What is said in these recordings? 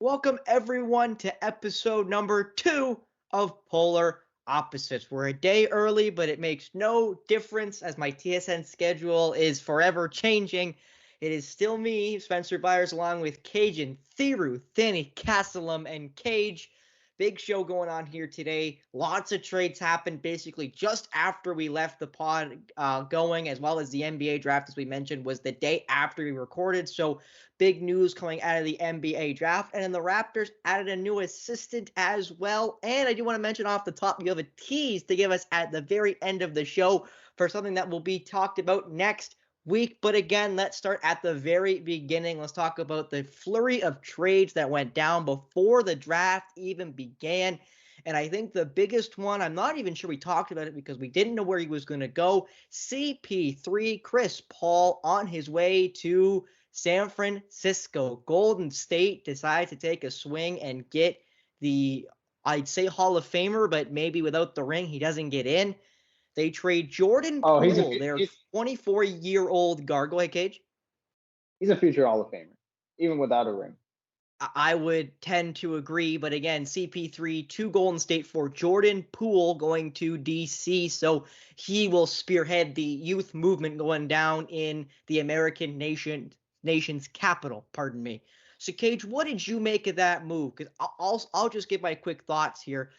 Welcome everyone to episode number 2 of Polar Opposites. We're a day early, but it makes no difference as my TSN schedule is forever changing. It is still me, Spencer Byers, along with Kajan, Thiruthanikasalam, and Cage. Big show going on here today. Lots of trades happened basically just after we left the pod going, as well as the NBA draft, as we mentioned, was the day after we recorded. So big news coming out of the NBA draft. And then the Raptors added a new assistant as well. And I do want to mention off the top, you have a tease to give us at the very end of the show for something that will be talked about next week. But again, let's start at the very beginning. Let's talk about the flurry of trades that went down before the draft even began. And I think the biggest one, I'm not even sure we talked about it because we didn't know where he was going to go. CP3, Chris Paul, on his way to San Francisco. Golden State decides to take a swing and get the, I'd say, Hall of Famer, but maybe without the ring, he doesn't get in. They trade Jordan Oh, Poole, their 24-year-old guard. Go ahead, Cage. he's a future Hall of Famer, even without a ring. I would tend to agree, but again, CP3 to Golden State for Jordan Poole going to DC, so he will spearhead the youth movement going down in the American nation's capital. Pardon me. So, Cage, what did you make of that move? Because I'll just give my quick thoughts here.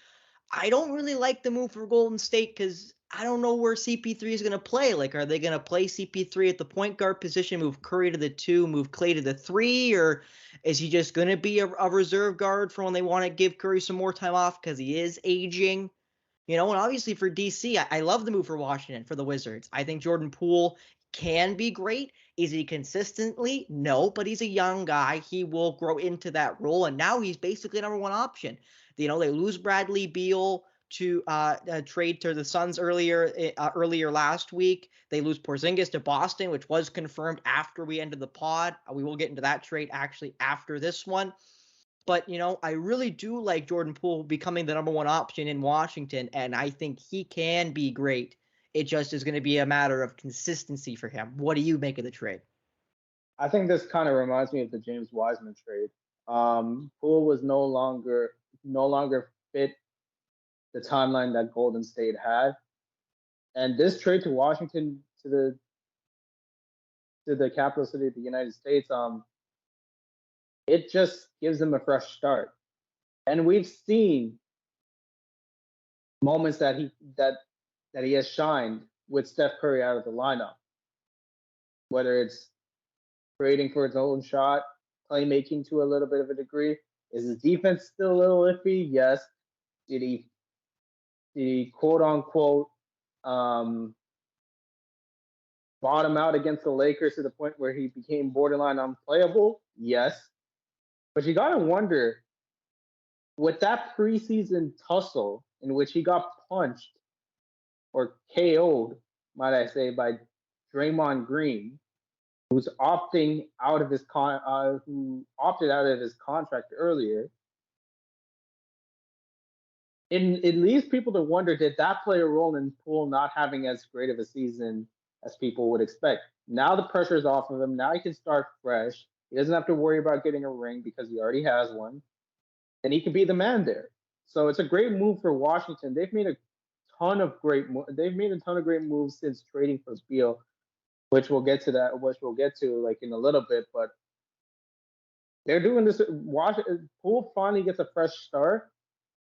I don't really like the move for Golden State because I don't know where CP3 is going to play. Like, are they going to play CP3 at the point guard position, move Curry to the 2, move Clay to the 3, or is he just going to be a reserve guard for when they want to give Curry some more time off because he is aging? You know, and obviously for DC, I love the move for Washington, for the Wizards. I think Jordan Poole can be great. Is he consistently? No, but he's a young guy. He will grow into that role, and now he's basically a number one option. You know, they lose Bradley Beal to trade to the Suns earlier last week. They lose Porzingis to Boston, which was confirmed after we ended the pod. We will get into that trade actually after this one. But, you know, I really do like Jordan Poole becoming the number one option in Washington, and I think he can be great. It just is going to be a matter of consistency for him. What do you make of the trade? I think this kind of reminds me of the James Wiseman trade. Poole was no longer fit the timeline that Golden State had, and this trade to Washington to the capital city of the United States, it just gives them a fresh start. And we've seen moments that he has shined with Steph Curry out of the lineup, whether it's creating for his own shot, playmaking to a little bit of a degree. Is his defense still a little iffy? Yes. Did he quote unquote bottom out against the Lakers to the point where he became borderline unplayable? Yes. But you gotta wonder, with that preseason tussle in which he got punched or KO'd, might I say, by Draymond Green, who opted out of his contract earlier. It leaves people to wonder, did that play a role in Poole not having as great of a season as people would expect? Now the pressure is off of him. Now he can start fresh. He doesn't have to worry about getting a ring because he already has one. And he can be the man there. So it's a great move for Washington. They've made a ton of great moves since trading for Beal, which we'll get to like in a little bit. But they're doing this. Poole finally gets a fresh start,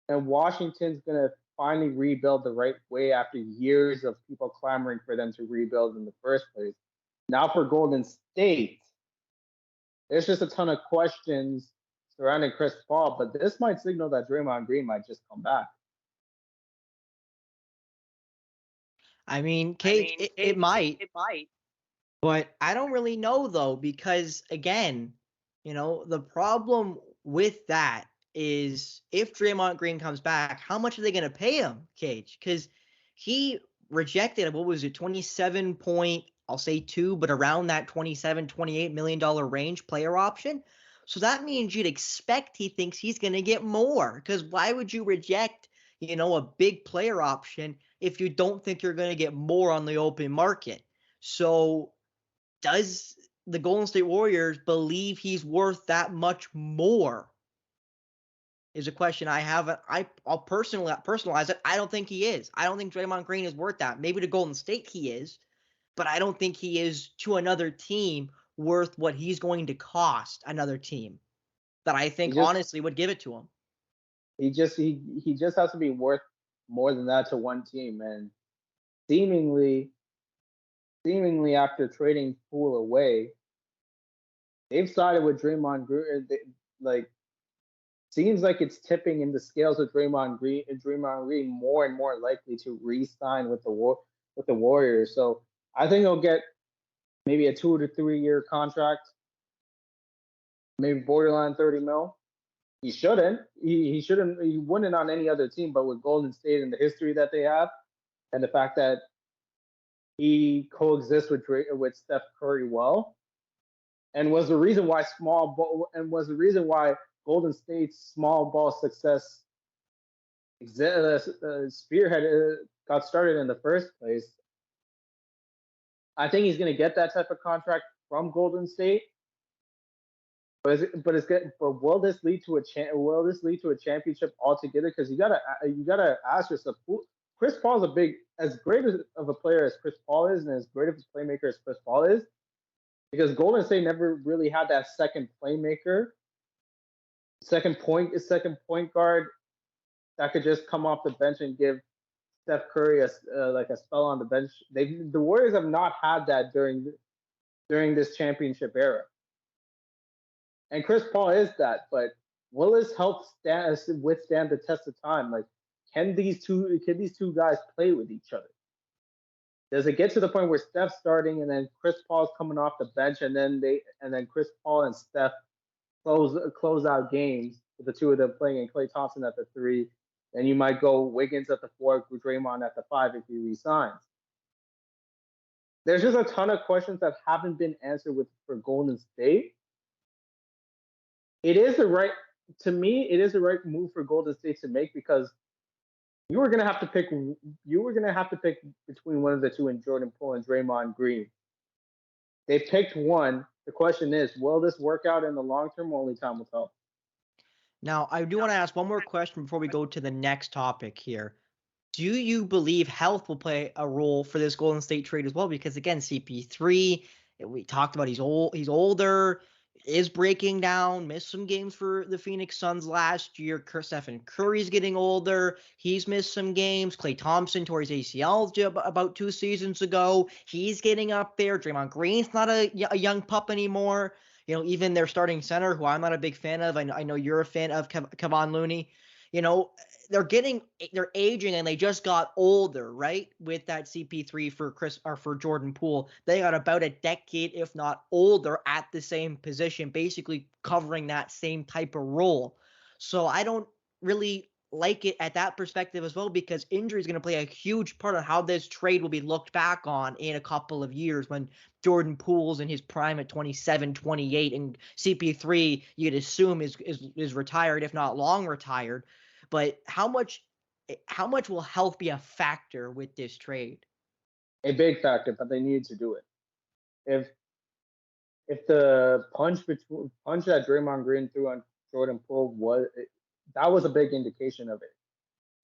and Washington's gonna finally rebuild the right way after years of people clamoring for them to rebuild in the first place. Now for Golden State, there's just a ton of questions surrounding Chris Paul, but this might signal that Draymond Green might just come back. I mean, Cage, it might. But I don't really know, though, because, again, you know, the problem with that is if Draymond Green comes back, how much are they going to pay him, Cage? Because he rejected, what was it, 27 point, I'll say 2, but around that $27-28 million range player option. So that means you'd expect he thinks he's going to get more. Because why would you reject, you know, a big player option if you don't think you're going to get more on the open market? So does the Golden State Warriors believe he's worth that much more? is a question I have. I'll personalize it. I don't think he is. I don't think Draymond Green is worth that. Maybe to Golden State he is, but I don't think he is to another team worth what he's going to cost another team that I think honestly would give it to him. He just has to be worth more than that to one team, and seemingly after trading Poole away, they've sided with Draymond Green. Like, seems like it's tipping in the scales with Draymond Green more and more likely to re-sign with the Warriors. So I think he'll get maybe a 2 to 3 year contract, maybe borderline 30 mil. He shouldn't. He shouldn't. He wouldn't on any other team, but with Golden State and the history that they have, and the fact that he coexists with Steph Curry well, and was the reason why Golden State's small ball success spearhead got started in the first place. I think he's going to get that type of contract from Golden State. But will this lead to a championship altogether? Because you gotta ask yourself, Chris Paul's as great of a player as Chris Paul is, and as great of a playmaker as Chris Paul is, because Golden State never really had that second playmaker, second point guard that could just come off the bench and give Steph Curry a spell on the bench. The Warriors have not had that during this championship era. And Chris Paul is that, but will this help withstand the test of time? Like, can these two guys play with each other? Does it get to the point where Steph's starting and then Chris Paul's coming off the bench, and then Chris Paul and Steph close out games with the two of them playing, and Klay Thompson at the 3, and you might go Wiggins at the 4, Draymond at the 5 if he resigns. There's just a ton of questions that haven't been answered for Golden State. It is the right move for Golden State to make, because you were gonna have to pick between one of the two in Jordan Poole and Draymond Green. They picked one. The question is, will this work out in the long term? Only time will tell. Now, I do want to ask one more question before we go to the next topic here. Do you believe health will play a role for this Golden State trade as well? Because again, CP3, we talked about he's older, is breaking down, missed some games for the Phoenix Suns last year. Stephen Curry's getting older. He's missed some games. Klay Thompson tore his ACL about 2 seasons ago. He's getting up there. Draymond Green's not a young pup anymore. You know, even their starting center, who I'm not a big fan of. I know you're a fan of, Kevon Looney. You know, they're aging, and they just got older, right? With that CP3 for Jordan Poole, they got about a decade, if not older, at the same position, basically covering that same type of role. So I don't really like it at that perspective as well, because injury is going to play a huge part of how this trade will be looked back on in a couple of years when Jordan Poole's in his prime at 27, 28, and CP3 you'd assume is retired, if not long retired. But how much will health be a factor with this trade? A big factor, but they needed to do it. If the punch that Draymond Green threw on Jordan Poole was a big indication of it.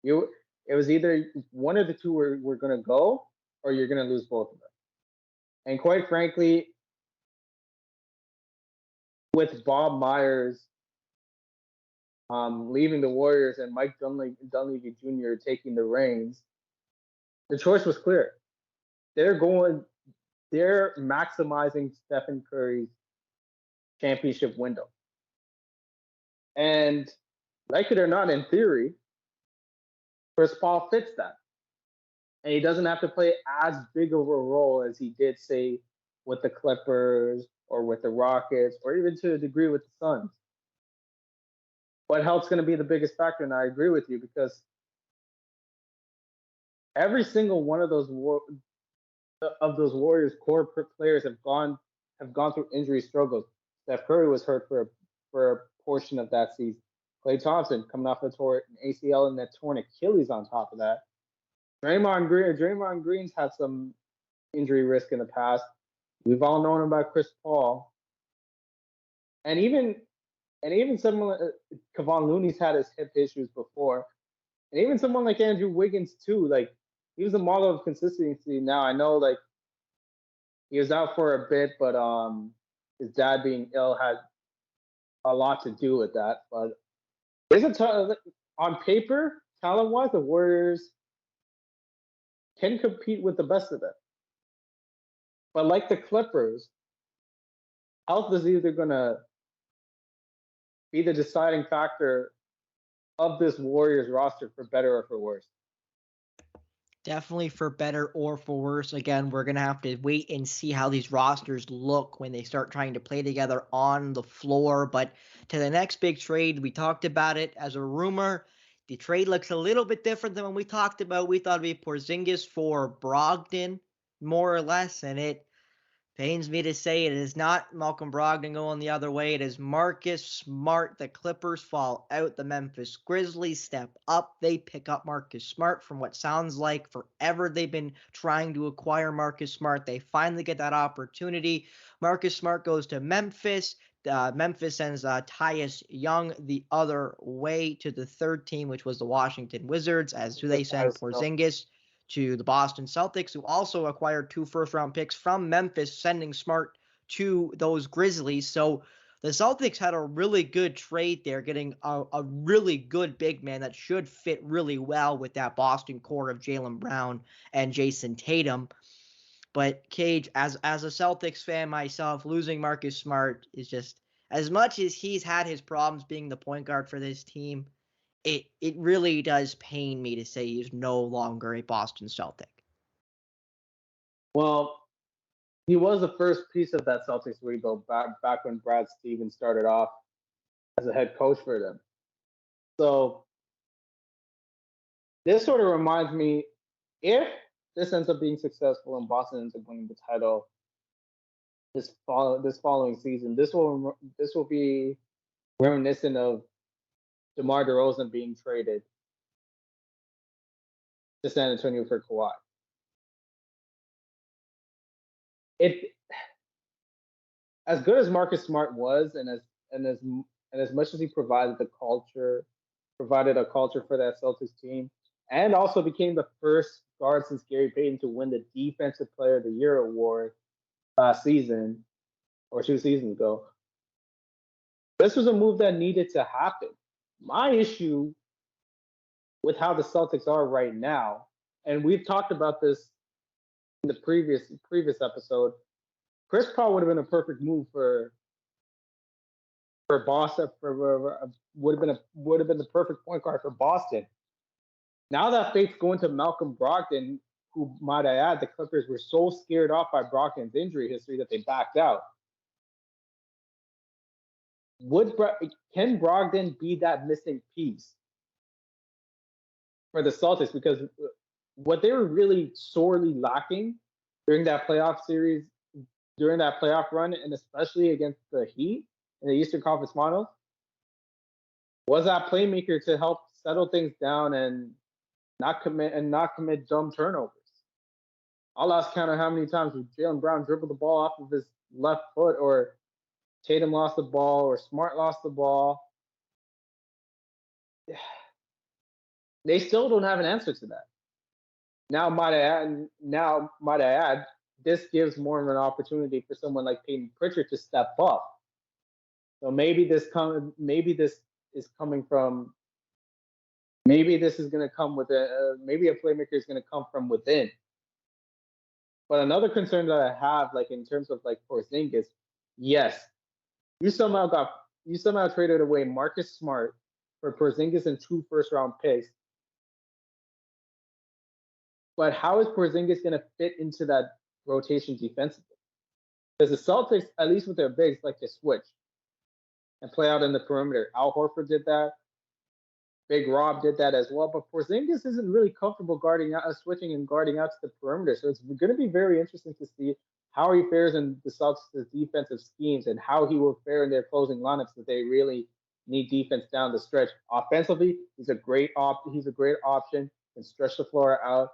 It was either one of the two were going to go, or you're going to lose both of them. And quite frankly, with Bob Myers leaving the Warriors and Mike Dunleavy Jr. taking the reins, the choice was clear. They're maximizing Stephen Curry's championship window. And like it or not, in theory, Chris Paul fits that. And he doesn't have to play as big of a role as he did, say, with the Clippers or with the Rockets, or even to a degree with the Suns. But health's going to be the biggest factor, and I agree with you, because every single one of those Warriors core players have gone through injury struggles. Steph Curry was hurt for a portion of that season. Klay Thompson coming off an ACL and that torn Achilles on top of that. Draymond Green's had some injury risk in the past. We've all known about Chris Paul. And even And even someone, Kevon Looney's had his hip issues before. And even someone like Andrew Wiggins, too. Like, he was a model of consistency. Now, I know, like, he was out for a bit, but his dad being ill had a lot to do with that. But there's on paper, talent-wise, the Warriors can compete with the best of them. But like the Clippers, health is either going to be the deciding factor of this Warriors roster for better or for worse. Definitely for better or for worse. Again, we're going to have to wait and see how these rosters look when they start trying to play together on the floor. But to the next big trade, we talked about it as a rumor. The trade looks a little bit different than when we talked about. We thought it'd be Porzingis for Brogdon, more or less, and it pains me to say it is not Malcolm Brogdon going the other way. It is Marcus Smart. The Clippers fall out. The Memphis Grizzlies step up. They pick up Marcus Smart from what sounds like forever they've been trying to acquire Marcus Smart. They finally get that opportunity. Marcus Smart goes to Memphis. Memphis sends Tyus Young the other way to the third team, which was the Washington Wizards, as they send Porzingis to the Boston Celtics, who also acquired 2 first-round picks from Memphis, sending Smart to those Grizzlies. So the Celtics had a really good trade there, getting a really good big man that should fit really well with that Boston core of Jaylen Brown and Jason Tatum. But Cage, as a Celtics fan myself, losing Marcus Smart is just, as much as he's had his problems being the point guard for this team, it really does pain me to say he's no longer a Boston Celtic. Well, he was the first piece of that Celtics rebuild back when Brad Stevens started off as a head coach for them. So this sort of reminds me, if this ends up being successful and Boston ends up winning the title this following season, this will be reminiscent of DeMar DeRozan being traded to San Antonio for Kawhi. As good as Marcus Smart was, and as much as he provided a culture for that Celtics team, and also became the first guard since Gary Payton to win the Defensive Player of the Year award last season or 2 seasons ago. This was a move that needed to happen. My issue with how the Celtics are right now, and we've talked about this in the previous episode, Chris Paul would have been a perfect move for Boston. Would have been the perfect point guard for Boston. Now that fate's going to Malcolm Brogdon, who, might I add, the Clippers were so scared off by Brogdon's injury history that they backed out. Can Brogdon be that missing piece for the Celtics? Because what they were really sorely lacking during that playoff series, during that playoff run, and especially against the Heat in the Eastern Conference Finals, was that playmaker to help settle things down and not commit dumb turnovers. I'll ask count how many times Jaylen Brown dribbled the ball off of his left foot, or Tatum lost the ball, or Smart lost the ball. They still don't have an answer to that. Now, might I add, this gives more of an opportunity for someone like Peyton Pritchard to step up. So maybe this is going to come with maybe a playmaker is going to come from within. But another concern that I have, like in terms of like Porzingis, yes, you somehow traded away Marcus Smart for Porzingis and 2 first-round picks. But how is Porzingis going to fit into that rotation defensively? Because the Celtics, at least with their bigs, like to switch and play out in the perimeter. Al Horford did that. Big Rob did that as well. But Porzingis isn't really comfortable switching and guarding out to the perimeter. So it's going to be very interesting to see how he fares in the Celtics' defensive schemes and how he will fare in their closing lineups that they really need defense down the stretch. Offensively, he's a great option. Can stretch the floor out.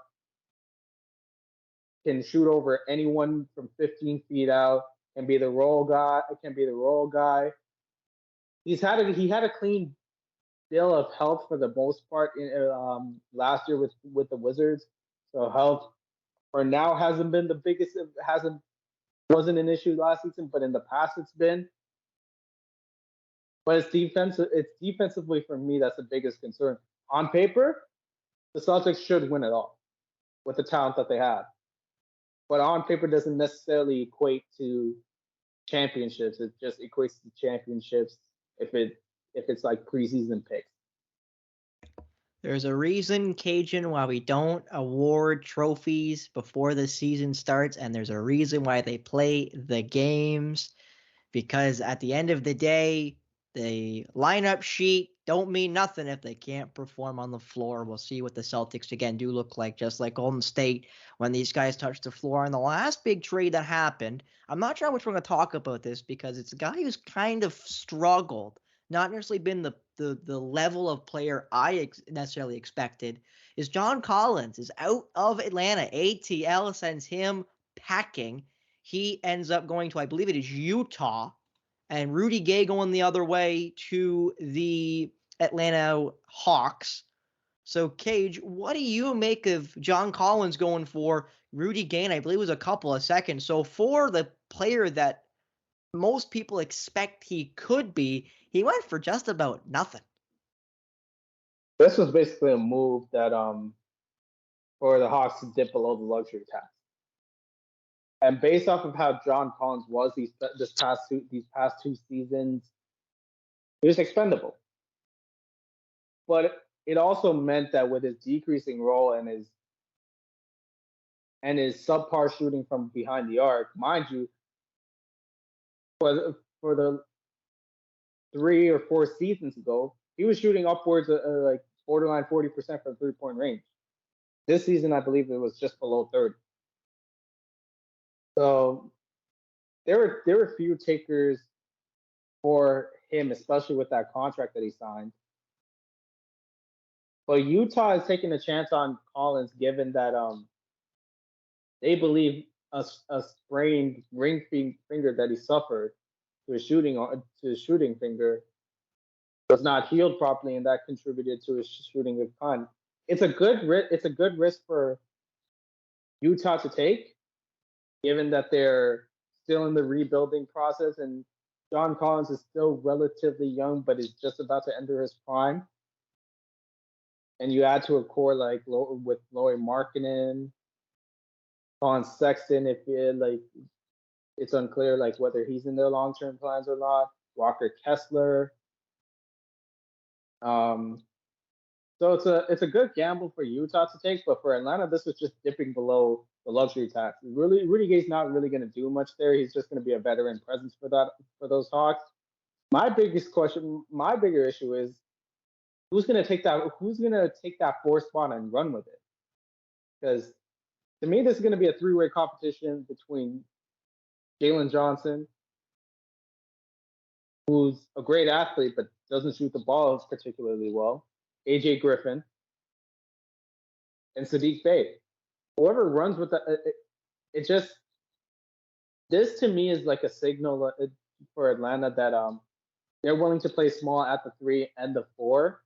Can shoot over anyone from 15 feet out. Can be the roll guy. he had a clean bill of health for the most part in last year with the Wizards. So health for now hasn't been the biggest. It wasn't an issue last season, but in the past it's been. But it's defensive. It's defensively for me that's the biggest concern. On paper, the Celtics should win it all with the talent that they have. But on paper doesn't necessarily equate to championships. It just equates to championships if it's like preseason picks. There's a reason, Kajan, why we don't award trophies before the season starts, and there's a reason why they play the games. Because at the end of the day, the lineup sheet don't mean nothing if they can't perform on the floor. We'll see what the Celtics again do look like, just like Golden State when these guys touch the floor. And the last big trade that happened, I'm not sure how much we're going to talk about this because it's a guy who's kind of struggled, not necessarily been the level of player I necessarily expected, is John Collins is out of Atlanta. ATL sends him packing. He ends up going to, I believe it is Utah, and Rudy Gay going the other way to the Atlanta Hawks. So, Cage, what do you make of John Collins going for Rudy Gay? And I believe it was a couple of seconds. So, for the player that most people expect he could be, he went for just about nothing. This was basically a move that for the Hawks to dip below the luxury tax. And based off of how John Collins was these past two seasons, he was expendable. But it also meant that with his decreasing role and his subpar shooting from behind the arc, mind you, for the 3 or 4 seasons ago, he was shooting upwards of like borderline 40% from 3-point range. This season, I believe it was just below 30. So there were few takers for him, especially with that contract that he signed. But Utah is taking a chance on Collins, given that they believe a sprained ring finger that he suffered to his shooting finger was not healed properly, and that contributed to his shooting a ton. It's a good risk for Utah to take, given that they're still in the rebuilding process, and John Collins is still relatively young, but is just about to enter his prime. And you add to a core like with Lauri Markkanen, Colin Sexton, if it's unclear like whether he's in their long-term plans or not. Walker Kessler. So it's a good gamble for Utah to take, but for Atlanta, this was just dipping below the luxury tax. Rudy Gay's not really going to do much there. He's just going to be a veteran presence for those Hawks. My bigger issue is who's going to take that 4 spot and run with it? Because to me, this is going to be a 3-way competition between Jalen Johnson, who's a great athlete but doesn't shoot the ball particularly well, AJ Griffin, and Saddiq Bey. Whoever runs with this to me is like a signal for Atlanta that they're willing to play small at the 3 and the 4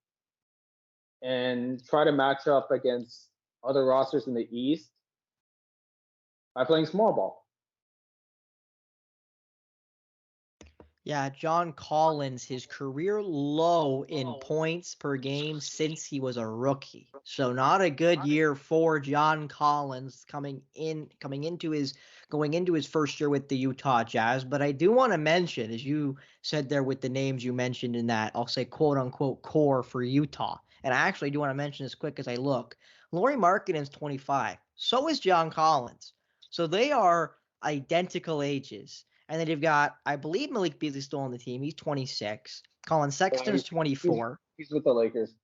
and try to match up against other rosters in the East by playing small ball. Yeah, John Collins, his career low in points per game since he was a rookie. So not a good year for John Collins going into his first year with the Utah Jazz. But I do want to mention, as you said there with the names you mentioned in that, I'll say quote unquote core for Utah. And I actually do want to mention as quick as I look. Lauri Markkanen's 25. So is John Collins. So they are identical ages. And then you've got, I believe Malik Beasley's still on the team. He's 26. Colin Sexton's 24. He's with the Lakers.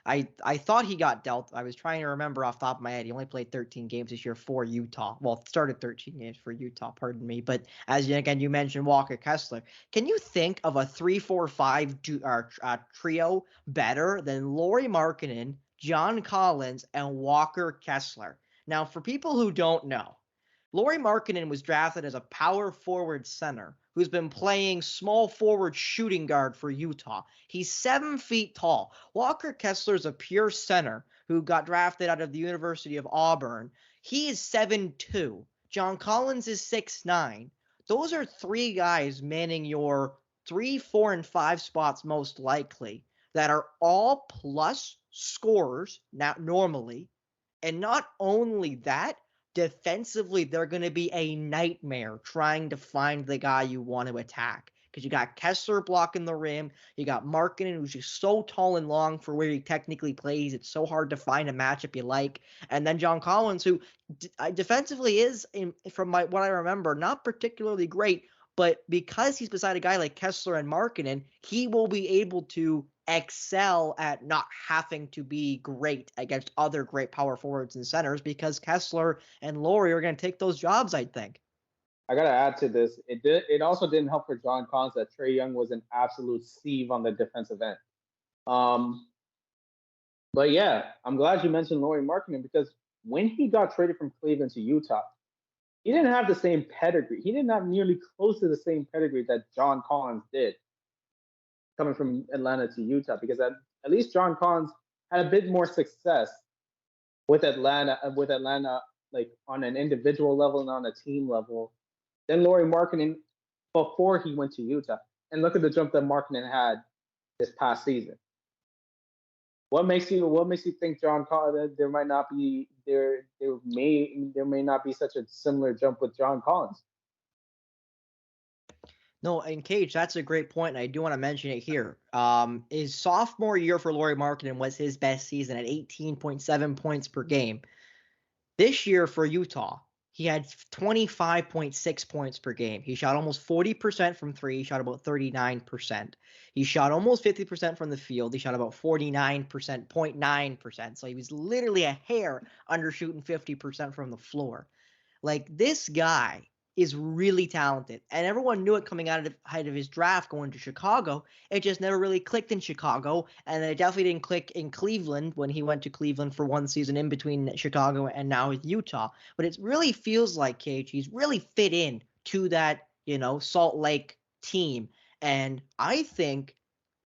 I thought he got dealt. I was trying to remember off the top of my head. He only played 13 games this year for Utah. Well, started 13 games for Utah, pardon me. But as again, you mentioned Walker Kessler. Can you think of a 3-4-5 trio better than Lauri Markkanen, John Collins, and Walker Kessler? Now, for people who don't know, Lauri Markkanen was drafted as a power forward center who's been playing small forward shooting guard for Utah. He's 7 feet tall. Walker Kessler's a pure center who got drafted out of the University of Auburn. He is 7'2". John Collins is 6'9". Those are 3 guys manning your 3, 4, and 5 spots most likely that are all plus scorers now normally. And not only that, defensively, they're going to be a nightmare trying to find the guy you want to attack. Because you got Kessler blocking the rim. You got Markkanen, who's just so tall and long for where he technically plays. It's so hard to find a matchup you like. And then John Collins, who defensively is, from what I remember, not particularly great. But because he's beside a guy like Kessler and Markkanen, he will be able to excel at not having to be great against other great power forwards and centers because Kessler and Lauri are going to take those jobs, I think. I gotta add to this. It also didn't help for John Collins that Trae Young was an absolute sieve on the defensive end. But yeah, I'm glad you mentioned Lauri Markkanen because when he got traded from Cleveland to Utah, he didn't have the same pedigree. He didn't have nearly close to the same pedigree that John Collins did coming from Atlanta to Utah because at least John Collins had a bit more success with Atlanta like on an individual level and on a team level than Lauri Markkanen before he went to Utah. And look at the jump that Markkanen had this past season. What makes you think John Collins there may not be such a similar jump with John Collins? No, and Cage, that's a great point, and I do want to mention it here. His sophomore year for Lauri Markkanen was his best season at 18.7 points per game. This year for Utah, he had 25.6 points per game. He shot almost 40% from 3. He shot about 39%. He shot almost 50% from the field. He shot about 49%, 0.9%. So he was literally a hair under shooting 50% from the floor. Like, this guy is really talented, and everyone knew it coming out of his draft going to Chicago. It just never really clicked in Chicago, and it definitely didn't click in Cleveland when he went to Cleveland for one season in between Chicago and now with Utah. But it really feels like, Cage, he's really fit in to that, Salt Lake team, and I think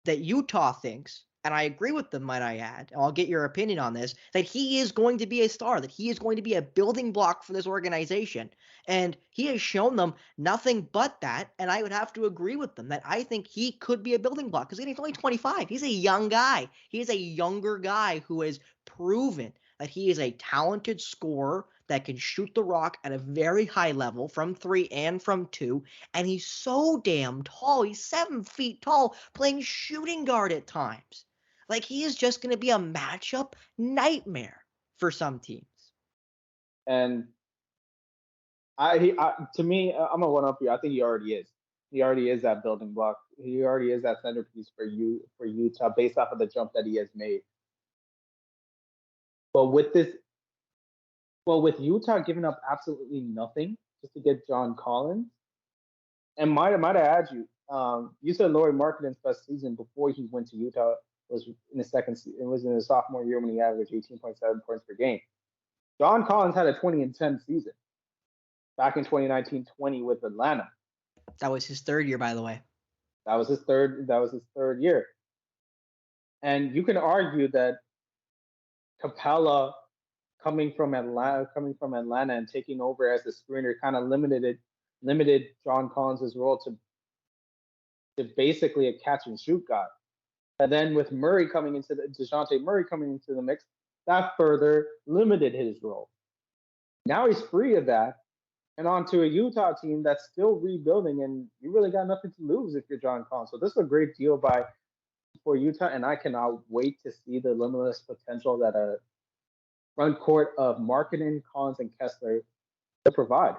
that Utah thinks, and I agree with them, might I add, and I'll get your opinion on this, that he is going to be a star, that he is going to be a building block for this organization. And he has shown them nothing but that, and I would have to agree with them that I think he could be a building block because he's only 25. He's a young guy. He is a younger guy who has proven that he is a talented scorer that can shoot the rock at a very high level from 3 and from 2. And he's so damn tall. He's 7 feet tall, playing shooting guard at times. Like, he is just going to be a matchup nightmare for some teams. And to me, I'm gonna one up you. I think he already is. He already is that building block. He already is that centerpiece for Utah based off of the jump that he has made. But with Utah giving up absolutely nothing just to get John Collins, and might I add you, you said Lauri Markkanen's best season before he went to Utah was in his sophomore year when he averaged 18.7 points per game. John Collins had a 20-10 season back in 2019-20 with Atlanta. That was his third year, by the way. That was his third year. And you can argue that Capella coming from Atlanta and taking over as the screener kind of limited John Collins' role to basically a catch and shoot guy. And then with DeJounte Murray coming into the mix, that further limited his role. Now he's free of that and onto a Utah team that's still rebuilding, and you really got nothing to lose if you're John Collins. So this is a great deal for Utah, and I cannot wait to see the limitless potential that a front court of Markkanen, Collins, and Kessler to provide.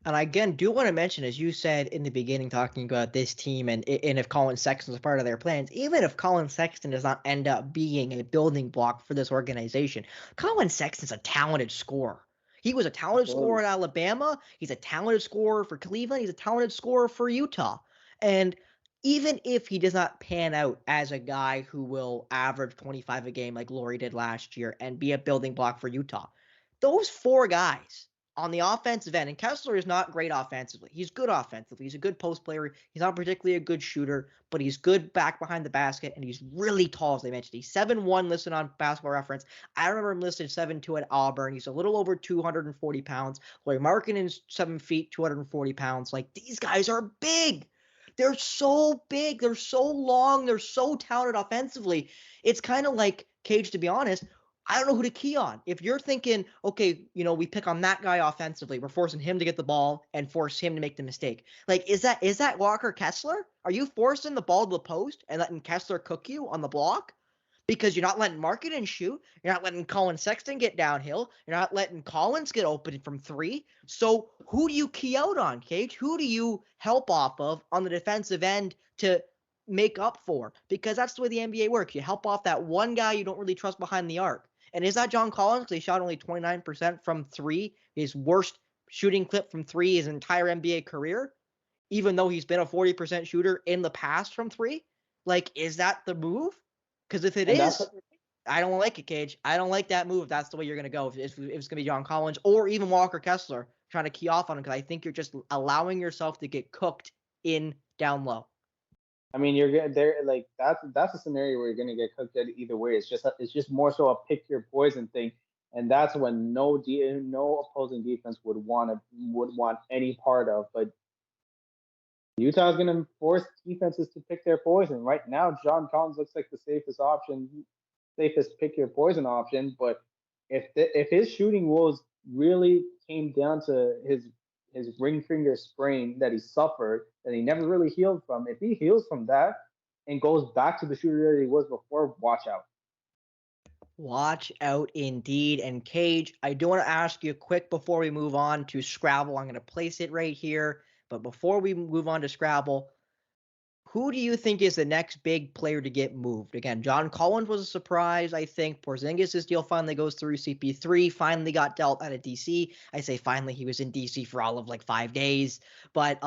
And I, again, do want to mention, as you said in the beginning, talking about this team and if Colin Sexton is part of their plans, even if Colin Sexton does not end up being a building block for this organization, Colin Sexton's a talented scorer. He was a talented scorer at Alabama. He's a talented scorer for Cleveland. He's a talented scorer for Utah. And even if he does not pan out as a guy who will average 25 a game like Lauri did last year and be a building block for Utah, those 4 guys on the offensive end, and Kessler is not great offensively. He's good offensively. He's a good post player. He's not particularly a good shooter, but he's good back behind the basket, and he's really tall, as I mentioned. He's 7'1", listed on Basketball Reference. I remember him listed 7'2" at Auburn. He's a little over 240 pounds. Larry Markkinen's 7 feet, 240 pounds. Like, these guys are big. They're so big. They're so long. They're so talented offensively. It's kind of like, Cage, to be honest, I don't know who to key on. If you're thinking, okay, we pick on that guy offensively, we're forcing him to get the ball and force him to make the mistake. Like, is that Walker Kessler? Are you forcing the ball to the post and letting Kessler cook you on the block? Because you're not letting Markkanen shoot. You're not letting Colin Sexton get downhill. You're not letting Collins get open from 3. So who do you key out on, Cage? Who do you help off of on the defensive end to make up for? Because that's the way the NBA works. You help off that one guy you don't really trust behind the arc. And is that John Collins? Because he shot only 29% from 3, his worst shooting clip from 3 his entire NBA career, even though he's been a 40% shooter in the past from 3. Like, is that the move? Because if it is, I don't like it, Cage. I don't like that move. That's the way you're going to go. If it's going to be John Collins or even Walker Kessler trying to key off on him, because I think you're just allowing yourself to get cooked in down low. I mean, you're there. Like, that's a scenario where you're gonna get cooked at either way. It's just more so a pick your poison thing, and that's when no opposing defense would want any part of. But Utah's gonna force defenses to pick their poison. Right now, John Collins looks like the safest pick your poison option. But if his shooting woes really came down to his ring finger sprain that he suffered, that he never really healed from. If he heals from that and goes back to the shooter that he was before, watch out. Watch out indeed. And Cage, I do want to ask you quick before we move on to Scrabble. I'm going to place it right here. But before we move on to Scrabble, who do you think is the next big player to get moved? Again, John Collins was a surprise, I think. Porzingis' deal finally goes through. CP3 finally got dealt out of DC. I say finally, he was in DC for all of like 5 days. But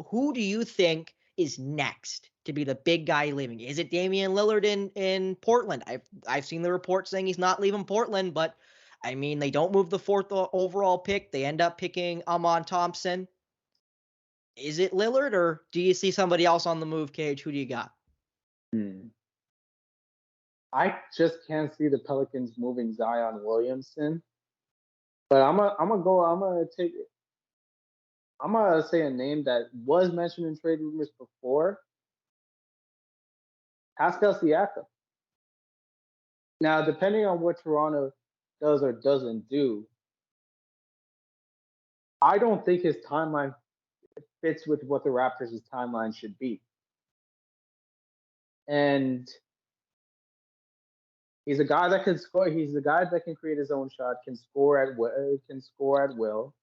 who do you think is next to be the big guy leaving? Is it Damian Lillard in Portland? I've seen the report saying he's not leaving Portland, but I mean, they don't move the 4th overall pick. They end up picking Amon Thompson. Is it Lillard, or do you see somebody else on the move, Cage? Who do you got? I just can't see the Pelicans moving Zion Williamson. But I'm gonna say a name that was mentioned in trade rumors before. Pascal Siakam. Now, depending on what Toronto does or doesn't do, I don't think his timeline fits with what the Raptors' timeline should be. And he's a guy that can score. He's a guy that can create his own shot, can score at will.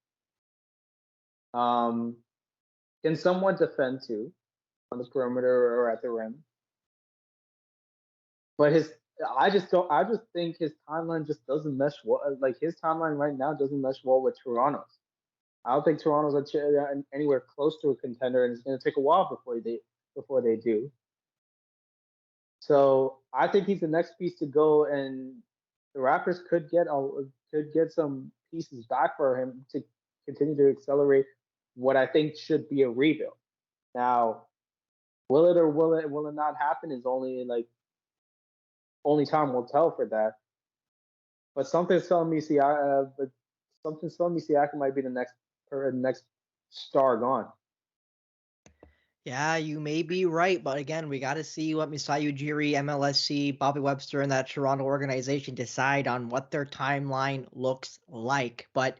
Can somewhat defend too on the perimeter or at the rim. But I just think his timeline just doesn't mesh well. Like, his timeline right now doesn't mesh well with Toronto's. I don't think Toronto's anywhere close to a contender, and it's going to take a while before they do. So I think he's the next piece to go, and the Raptors could get some pieces back for him to continue to accelerate what I think should be a rebuild. Now, will it not happen is only time will tell for that. But something's telling me Siakam might be the next star gone. Yeah, you may be right, but again, we got to see what Masai Ujiri, MLSC, Bobby Webster, and that Toronto organization decide on what their timeline looks like. But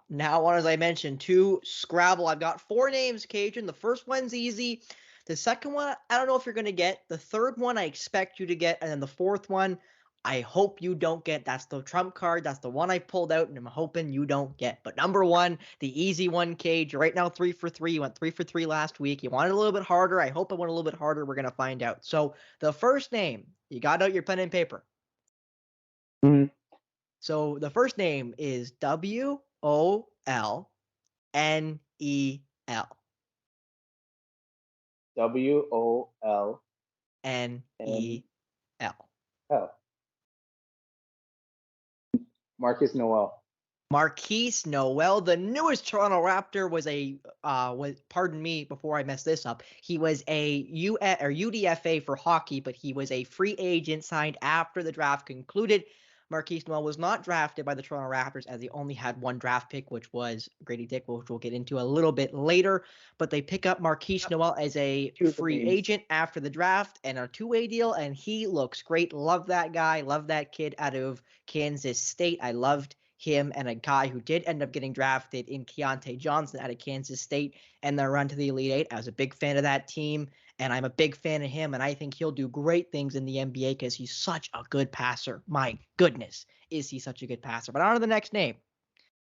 now, as I mentioned, to Scrabble, I've got 4 names, Cajun. The first one's easy. The second one, I don't know if you're going to get. The third one, I expect you to get. And then the fourth one, I hope you don't get. That's the trump card. That's the one I pulled out, and I'm hoping you don't get. But number 1, the easy one, Cage. You're right now 3 for 3. You went 3 for 3 last week. You wanted a little bit harder. I hope I went a little bit harder. We're going to find out. So the first name, you got out your pen and paper. Mm-hmm. So the first name is WOLNEL. WOLNEL. Markquis Nowell. Markquis Nowell, the newest Toronto Raptor, pardon me before I mess this up. He was a UDFA for hockey, but he was a free agent signed after the draft concluded. Markquis Nowell was not drafted by the Toronto Raptors as he only had one draft pick, which was Gradey Dick, which we'll get into a little bit later. But they pick up Markquis Nowell as a free agent after the draft and a two-way deal, and he looks great. Love that guy. Love that kid out of Kansas State. I loved him and a guy who did end up getting drafted in Keontae Johnson out of Kansas State and their run to the Elite Eight. I was a big fan of that team, and I'm a big fan of him, and I think he'll do great things in the NBA because he's such a good passer. My goodness, is he such a good passer. But on to the next name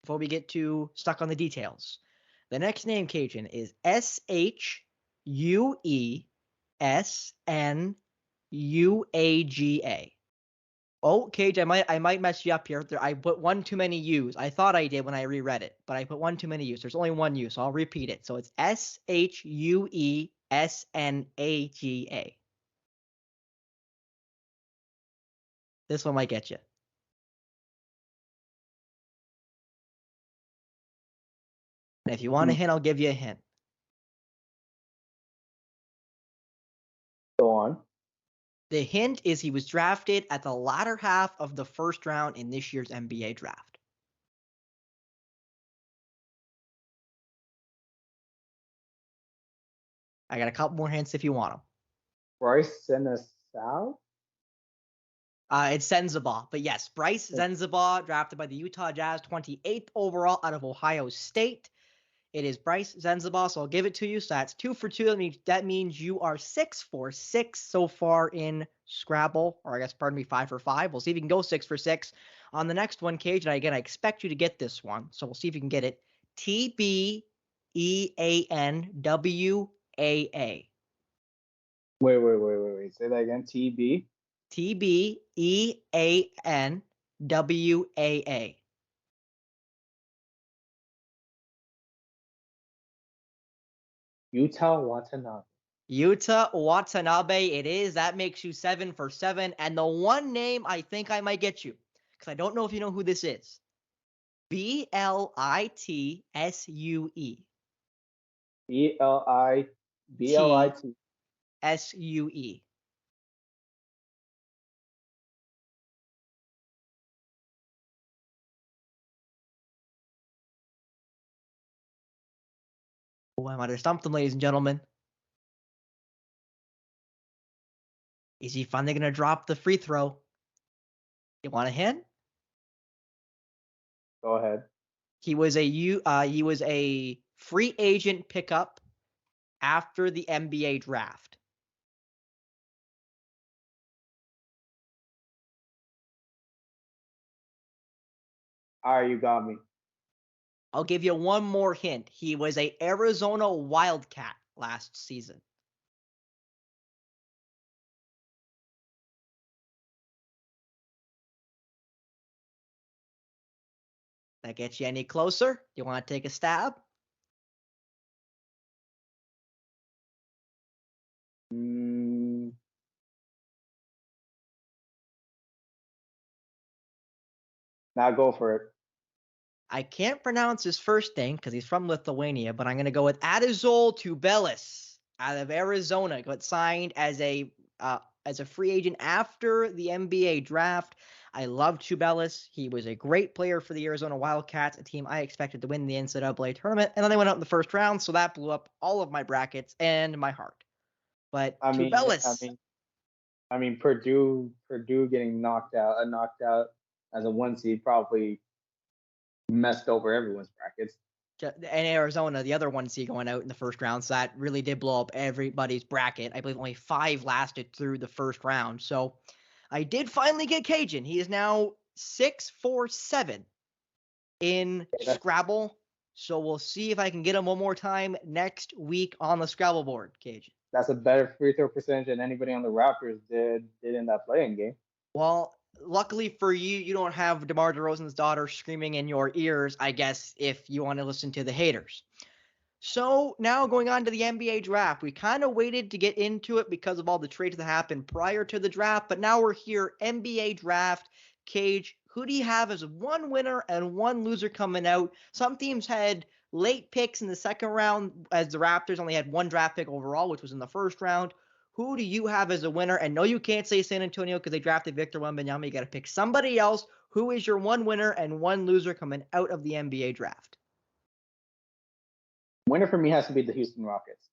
before we get too stuck on the details. The next name, Kajan, is SHUESNUAGA. Oh, Cage, I might mess you up here. I put one too many U's. I thought I did when I reread it, but I put one too many U's. There's only one U, so I'll repeat it. So it's SHUESNAGA. This one might get you. And if you want a hint, I'll give you a hint. Go on. The hint is he was drafted at the latter half of the first round in this year's NBA draft. I got a couple more hints if you want them. Bryce Sensabaugh? It's Sensabaugh, but yes, Bryce Sensabaugh, drafted by the Utah Jazz, 28th overall out of Ohio State. It is Bryce Sensabaugh, so I'll give it to you. So that's 2 for 2. That means you are 6 for 6 so far in Scrabble, or I guess, pardon me, 5 for 5. We'll see if you can go 6 for 6 on the next one, Cage. And again, I expect you to get this one, so we'll see if you can get it. TBEANWAA. Wait. Say that again. TBEANWAA. Yuta Watanabe. Yuta Watanabe, it is. That makes you 7 for 7. And the one name I think I might get you, because I don't know if you know who this is. BLITSUE. BLIT. SUE. Oh, I might have stumped him, ladies and gentlemen. Is he finally going to drop the free throw? You want a hint? Go ahead. He was a free agent pickup after the NBA draft. All right, you got me. I'll give you one more hint. He was a Arizona Wildcat last season. That gets you any closer? You want to take a stab? Now go for it. I can't pronounce his first name because he's from Lithuania, but I'm going to go with Tubelis out of Arizona. Got signed as a free agent after the NBA draft. I love Tubelis. He was a great player for the Arizona Wildcats, a team I expected to win the NCAA tournament, and then they went out in the first round, so that blew up all of my brackets and my heart. But Tubelis. I mean, Purdue getting knocked out as a 1 seed probably messed over everyone's brackets. And Arizona, the other 1 seed going out in the first round, so that really did blow up everybody's bracket. I believe only 5 lasted through the first round. So I did finally get Kajan. He is now 6 for 7 in Scrabble. So we'll see if I can get him one more time next week on the Scrabble board, Kajan. That's a better free throw percentage than anybody on the Raptors did in that playing game. Well, luckily for you, you don't have DeMar DeRozan's daughter screaming in your ears, I guess, if you want to listen to the haters. So now going on to the NBA draft, we kind of waited to get into it because of all the trades that happened prior to the draft, but now we're here, NBA draft. Cage, Who do you have as one winner and one loser coming out? Some teams had late picks in the second round, as the Raptors only had one draft pick overall, which was in the first round. Who do you have as a winner? And no, you can't say San Antonio because they drafted Victor Wembanyama. You got to pick somebody else. Who is your one winner and one loser coming out of the NBA draft? Winner for me has to be the Houston Rockets.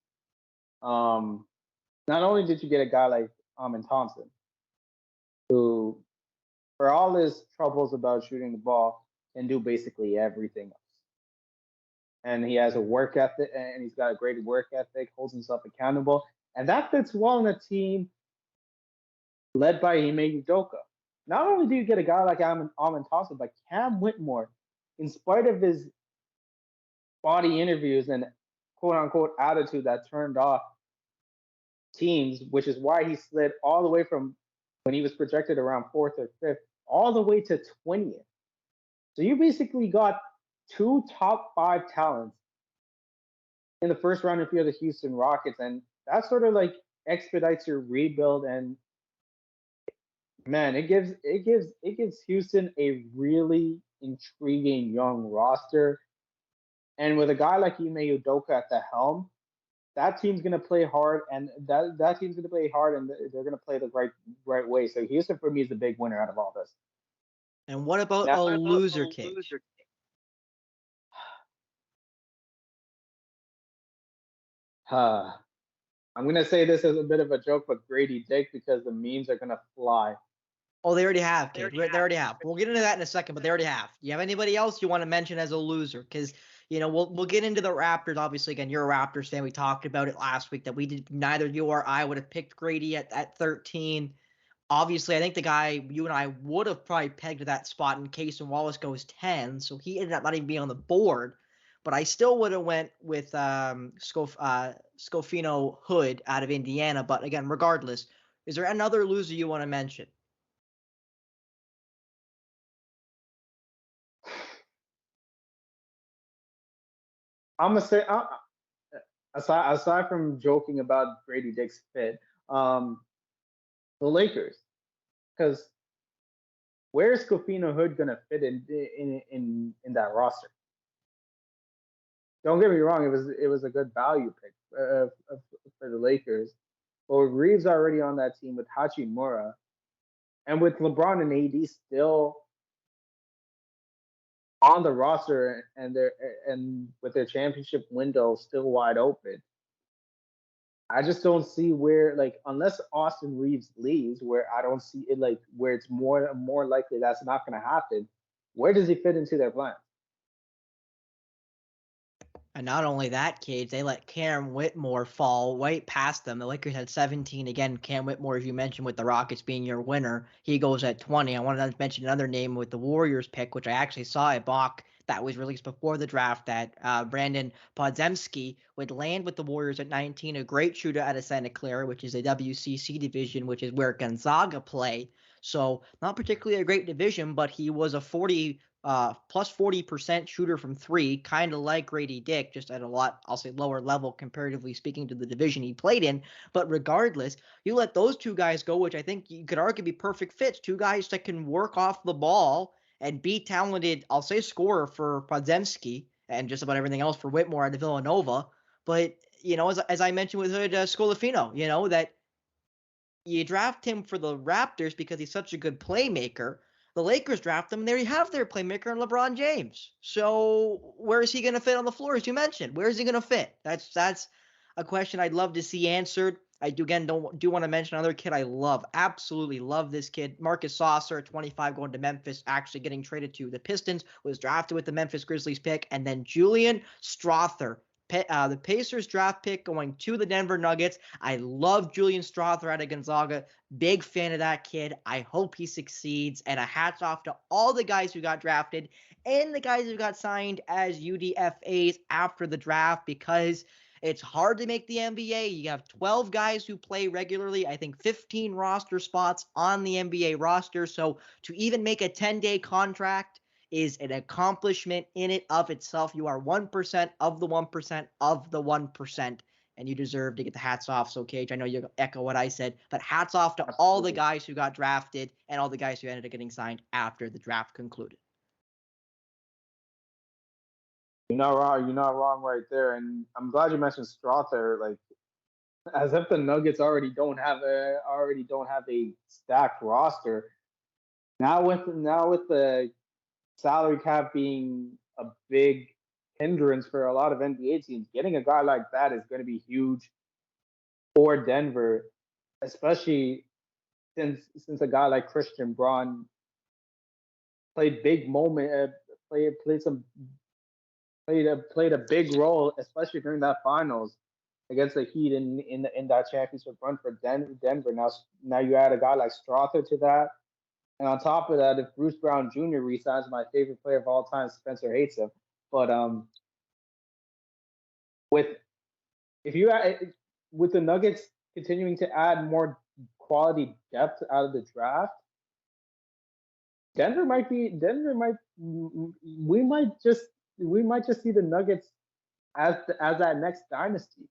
Not only did you get a guy like Amin Thompson, who, for all his troubles about shooting the ball, can do basically everything else. And he has a work ethic, and he's got a great work ethic, holds himself accountable, and that fits well in a team led by Ime Udoka. Not only do you get a guy like Amin Thompson, but Cam Whitmore, in spite of his body interviews and quote-unquote attitude that turned off teams, which is why he slid all the way from when he was projected around 4th or 5th, all the way to 20th. So you basically got 2 top 5 talents in the first round if you're the Houston Rockets, and that sort of like expedites your rebuild. And man, it gives Houston a really intriguing young roster. And with a guy like Ime Udoka at the helm, that team's gonna play hard, and that team's gonna play hard, and they're gonna play the right way. So Houston for me is the big winner out of all this. And what about a loser kid? I'm gonna say this as a bit of a joke, but Gradey Dick, because the memes are gonna fly. Oh, they already have, kid. They already have. We'll get into that in a second, but they already have. Do you have anybody else you want to mention as a loser? Because we'll get into the Raptors. Obviously, again, you're a Raptors fan. We talked about it last week that we did. Neither you or I would have picked Gradey at 13. Obviously, I think the guy you and I would have probably pegged to that spot in case Wallace goes 10. So he ended up not even being on the board. But I still would have went with Scofino Hood out of Indiana. But again, regardless, is there another loser you want to mention? I'm gonna say, aside from joking about Gradey Dick's fit, the Lakers, because where's Scofino Hood gonna fit in that roster? Don't get me wrong, it was a good value pick for the Lakers, but with Reeves already on that team, with Hachimura, and with LeBron and AD still on the roster, and with their championship window still wide open, I just don't see where, like, unless Austin Reeves leaves, where I don't see it, like, where it's more likely that's not going to happen. Where does he fit into their plan? And not only that, kids, they let Cam Whitmore fall right past them. The Lakers had 17. Again, Cam Whitmore, as you mentioned, with the Rockets being your winner, he goes at 20. I wanted to mention another name with the Warriors pick, which I actually saw a mock that was released before the draft, that Brandon Podziemski would land with the Warriors at 19, a great shooter out of Santa Clara, which is a WCC division, which is where Gonzaga play. So not particularly a great division, but he was a plus 40% shooter from 3, kind of like Gradey Dick, just at a lot, I'll say, lower level comparatively speaking to the division he played in. But regardless, you let those 2 guys go, which I think you could argue be perfect fits, 2 guys that can work off the ball and be talented, I'll say, scorer for Podziemski and just about everything else for Whitmore out of Villanova. But, as I mentioned with Hood Scolafino, that you draft him for the Raptors because he's such a good playmaker. The Lakers draft him, and there you have their playmaker in LeBron James. So where is he going to fit on the floor, as you mentioned? Where is he going to fit? That's a question I'd love to see answered. I do want to mention another kid I absolutely love this kid. Marcus Saucer, 25, going to Memphis, actually getting traded to the Pistons, was drafted with the Memphis Grizzlies pick. And then Julian Strawther, the Pacers draft pick, going to the Denver Nuggets. I love Julian Strawther out of Gonzaga. Big fan of that kid. I hope he succeeds. And a hats off to all the guys who got drafted and the guys who got signed as UDFAs after the draft, because it's hard to make the NBA. You have 12 guys who play regularly. I think 15 roster spots on the NBA roster. So to even make a 10-day contract is an accomplishment in it of itself. You are 1% of the 1% of the 1%. and you deserve to get the hats off. So, Cage, I know you echo what I said, but hats off to all the Absolutely. guys who got drafted and all the guys who ended up getting signed after the draft concluded. You're not wrong. You're not wrong right there. And I'm glad you mentioned Strother. Like, as if the Nuggets already don't have a stacked roster. Now with the salary cap being a big hindrance for a lot of NBA teams, getting a guy like that is going to be huge for Denver, especially since a guy like Christian Braun played big moment, played a big role, especially during that finals against the Heat in that championship run for Denver. Now you add a guy like Strother to that, and on top of that, if Bruce Brown Jr. resigns, my favorite player of all time, Spencer hates him, but with if you with the Nuggets continuing to add more quality depth out of the draft, we might just see the Nuggets as that next dynasty.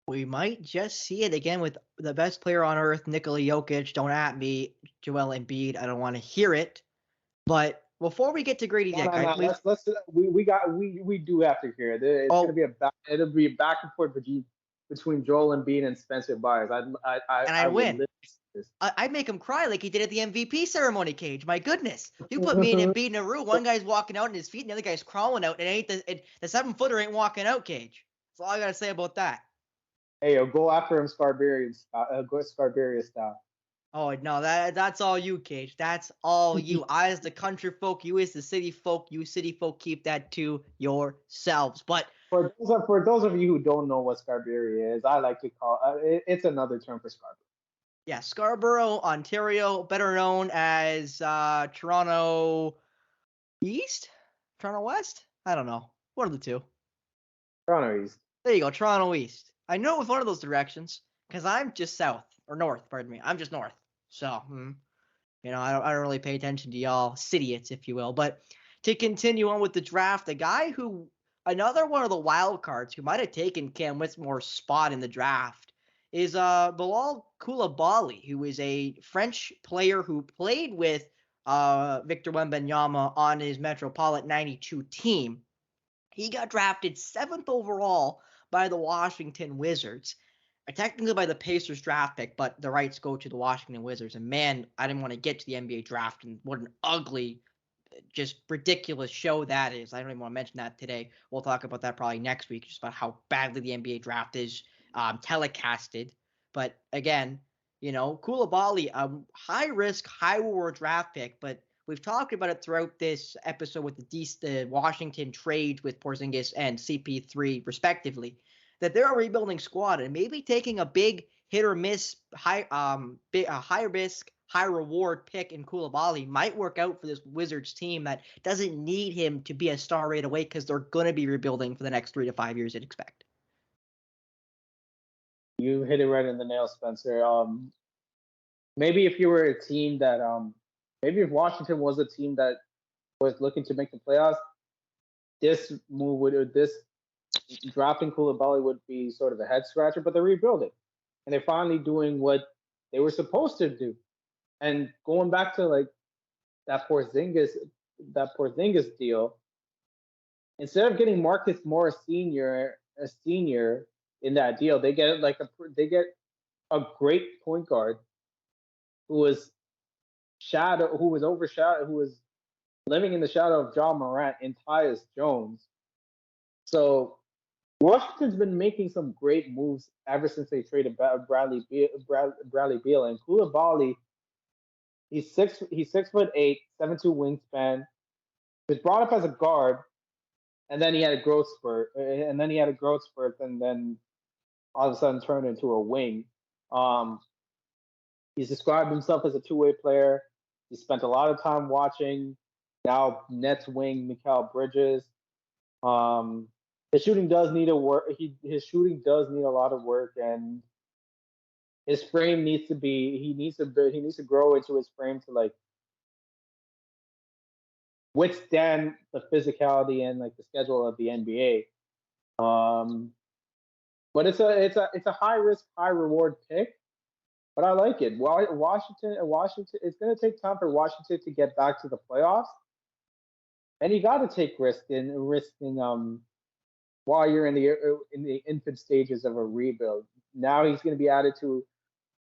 We might just see it again with the best player on earth, Nikola Jokic. Don't at me, Joel Embiid. I don't want to hear it. But before we get to Gradey Dick, we do have to hear it. It's gonna be it'll be a back and forth between Joel Embiid and Spencer Byers. I would win. live this. I'd make him cry like he did at the MVP ceremony, Cage. My goodness. You put me and Embiid in a room. One guy's walking out in his feet and the other guy's crawling out. And the 7-footer ain't walking out, Cage. That's all I got to say about that. Hey, go after him, Scarbarius style. Oh, no, that's all you, Cage. That's all you. I as the country folk, you as the city folk. You city folk keep that to yourselves. But for those of you who don't know what Scarberry is, I like to call it's another term for Scarborough. Yeah, Scarborough, Ontario, better known as Toronto East? Toronto West? I don't know. One of the two. Toronto East. There you go, Toronto East. I know it was one of those directions because I'm just south or north. Pardon me. I'm just north. So, I don't really pay attention to y'all cityots, if you will. But to continue on with the draft, the guy who another one of the wild cards who might have taken Cam Whitmore's spot in the draft is Bilal Koulibaly, who is a French player who played with Victor Wembanyama on his Metropolitan 92 team. He got drafted 7th overall by the Washington Wizards. Technically by the Pacers draft pick, but the rights go to the Washington Wizards. And man, I didn't want to get to the NBA draft, and what an ugly, just ridiculous show that is. I don't even want to mention that today. We'll talk about that probably next week, just about how badly the NBA draft is telecasted. But again, Koulibaly, high risk, high reward draft pick, but we've talked about it throughout this episode with the Washington trade with Porzingis and CP3 respectively, that they're a rebuilding squad, and maybe taking a big hit or miss, high risk, high reward pick in Koulibaly might work out for this Wizards team that doesn't need him to be a star right away because they're going to be rebuilding for the next 3 to 5 years, I'd expect. You hit it right in the nail, Spencer. Maybe if you were a team that maybe if Washington was a team that was looking to make the playoffs, this drafting Koulibaly would be sort of a head scratcher, but they're rebuilding. And they're finally doing what they were supposed to do. And going back to like that Porzingis deal, instead of getting Marcus Morris senior in that deal, they get a great point guard who was living in the shadow of John Morant in Tyus Jones. So Washington's been making some great moves ever since they traded Bradley Beal, and Koulibaly. He's 6'8", 7'2" wingspan. He was brought up as a guard, and then he had a growth spurt, and then all of a sudden turned into a wing. He's described himself as a two-way player. He spent a lot of time watching now Nets wing Mikal Bridges. His shooting does need his shooting does need a lot of work, and his frame needs to grow into his frame to like withstand the physicality and like the schedule of the NBA. But it's a high risk, high reward pick. But I like it. Washington, it's going to take time for Washington to get back to the playoffs, and you got to take risking while you're in the infant stages of a rebuild. Now he's going to be added to